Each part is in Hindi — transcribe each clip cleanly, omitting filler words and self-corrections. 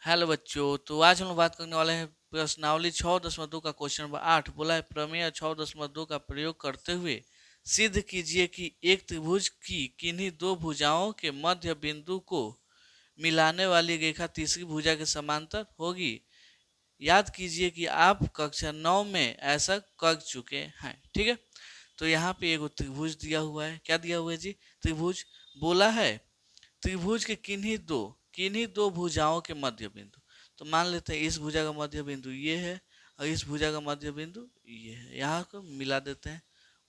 हेलो बच्चों, तो आज हम लोग बात करने वाले हैं प्रश्नावली 6.2 का क्वेश्चन नंबर 8। बोला है प्रमेय 6.2 का प्रयोग करते हुए सिद्ध कीजिए कि एक त्रिभुज की किन्हीं दो भुजाओं के मध्य बिंदु को मिलाने वाली रेखा तीसरी भुजा के समांतर होगी। याद कीजिए कि आप कक्षा 9 में ऐसा कर चुके हैं। ठीक है, तो यहाँ पे एक त्रिभुज दिया हुआ है। क्या दिया हुआ है जी? त्रिभुज। बोला है त्रिभुज के किन्हीं दो भुजाओं के मध्य बिंदु। तो मान लेते हैं इस भुजा का मध्य बिंदु ये है और इस भुजा का मध्य बिंदु ये है। यहाँ को मिला देते हैं।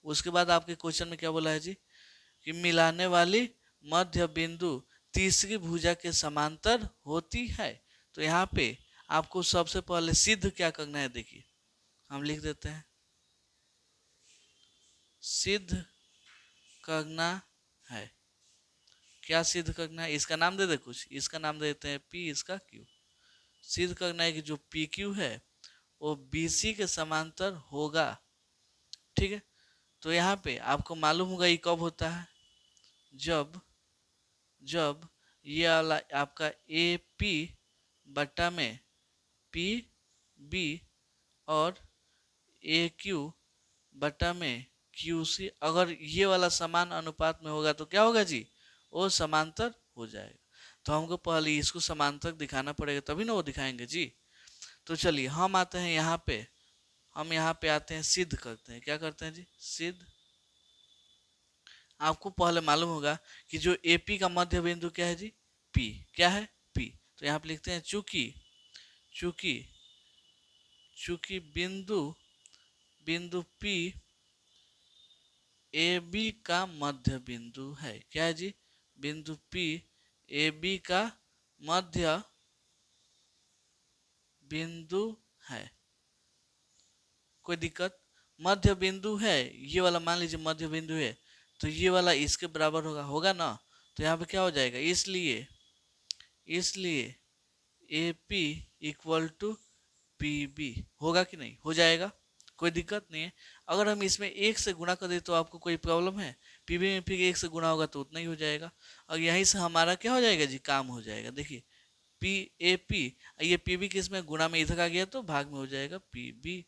उसके बाद आपके क्वेश्चन में क्या बोला है जी? कि मिलाने वाली मध्य बिंदु तीसरी भुजा के समांतर होती है। तो यहाँ पे आपको सबसे पहले सिद्ध क्या करना है, देखिए हम लिख देते हैं सिद्ध करना है। क्या सिद्ध करना है? इसका नाम दे दे कुछ, इसका नाम दे देते हैं P, इसका Q। सिद्ध करना है कि जो PQ है वो BC के समांतर होगा। ठीक है, तो यहाँ पे आपको मालूम होगा ये कब होता है? जब जब ये वाला आपका AP बट्टा में PB और AQ बट्टा में QC अगर ये वाला समान अनुपात में होगा तो क्या होगा जी? वो समांतर हो जाएगा। तो हमको पहले इसको समांतर दिखाना पड़ेगा, तभी ना वो दिखाएंगे जी। तो चलिए हम आते हैं यहाँ पे, हम यहाँ पे आते हैं, सिद्ध करते हैं। क्या करते हैं जी? सिद्ध। आपको पहले मालूम होगा कि जो AP का मध्य बिंदु क्या है जी? P। क्या है? P। तो यहाँ पे लिखते हैं चूंकि चूंकि चूंकि बिंदु बिंदु P AB का मध्य बिंदु है। क्या है जी? बिंदु P AB का मध्य बिंदु है। कोई दिक्कत? मध्य बिंदु है ये वाला, मान लीजिए मध्य बिंदु है तो ये वाला इसके बराबर होगा ना। तो यहाँ पे क्या हो जाएगा? इसलिए इसलिए AP इक्वल टू PB होगा कि नहीं? हो जाएगा, कोई दिक्कत नहीं है। अगर हम इसमें एक से गुणा कर दे तो आपको कोई प्रॉब्लम है? PB में फिर एक से गुणा होगा तो उतना ही हो जाएगा और यहीं से हमारा क्या हो जाएगा जी? काम हो जाएगा। देखिए PAP, ये PB किस में गुणा में इधर आ गया तो भाग में हो जाएगा PB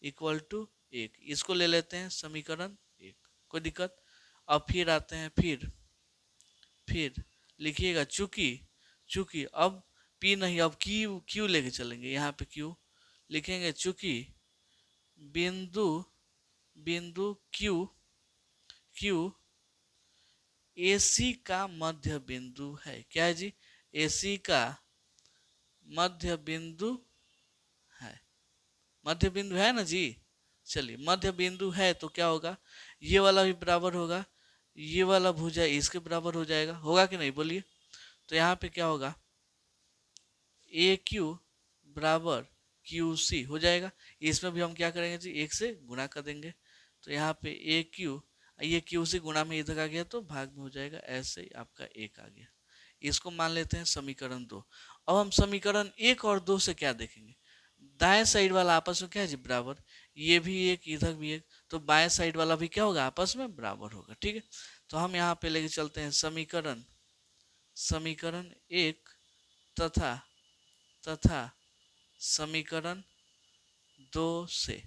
इक्वल टू 1। इसको ले लेते हैं समीकरण 1। कोई दिक्कत? अब फिर आते हैं, फिर लिखिएगा चूंकि चूंकि अब P नहीं, अब Q लेके चलेंगे। यहाँ पे Q लिखेंगे चूंकि बिंदु बिंदु Q AC का मध्य बिंदु है। क्या है जी? AC का मध्य बिंदु है। मध्य बिंदु है ना जी? चलिए मध्य बिंदु है तो क्या होगा? ये वाला भी बराबर होगा, ये वाला भुजा इसके बराबर हो जाएगा। होगा कि नहीं बोलिए? तो यहाँ पे क्या होगा? AQ बराबर QC हो जाएगा। इसमें भी हम क्या करेंगे जी? एक से गुणा कर देंगे। तो यहाँ पे AQ, ये QC गुणा में इधर आ गया तो भाग में हो जाएगा। ऐसे ही आपका 1 आ गया। इसको मान लेते हैं समीकरण 2। अब हम समीकरण 1 और 2 से क्या देखेंगे? दाएं साइड वाला आपस में क्या है जी? बराबर। ये भी एक, इधर भी एक, तो बाएं साइड वाला भी क्या होगा? आपस में बराबर होगा। ठीक है, तो हम यहाँ पे लेके चलते हैं समीकरण 1 तथा समीकरण 2 से।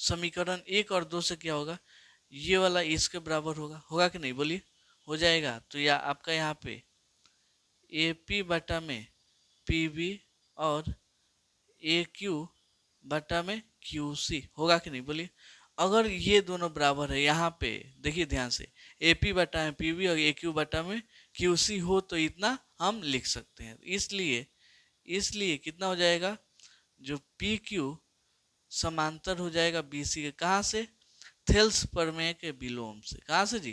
समीकरण 1 और 2 से क्या होगा? ये वाला इसके बराबर होगा कि नहीं बोलिए? हो जाएगा। तो या आपका यहाँ पे AP बटा में PB और AQ बटा में QC होगा कि नहीं बोलिए? अगर ये दोनों बराबर है, यहाँ पे देखिए ध्यान से, AP बटा में PB और AQ बटा में QC हो तो इतना हम लिख सकते हैं। इसलिए कितना हो जाएगा? जो PQ समांतर हो जाएगा BC के। कहाँ से? थेल्स प्रमेय के विलोम से। कहाँ से जी?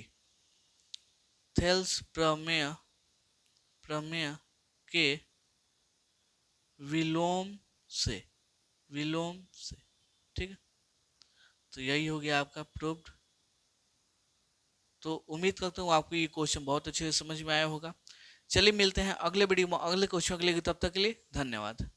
थेल्स प्रमेय के विलोम से। ठीक है, तो यही हो गया आपका प्रूव्ड। तो उम्मीद करता हूँ आपको ये क्वेश्चन बहुत अच्छे से समझ में आया होगा। चलिए मिलते हैं अगले वीडियो में अगले क्वेश्चन के लिए। तब तक के लिए धन्यवाद।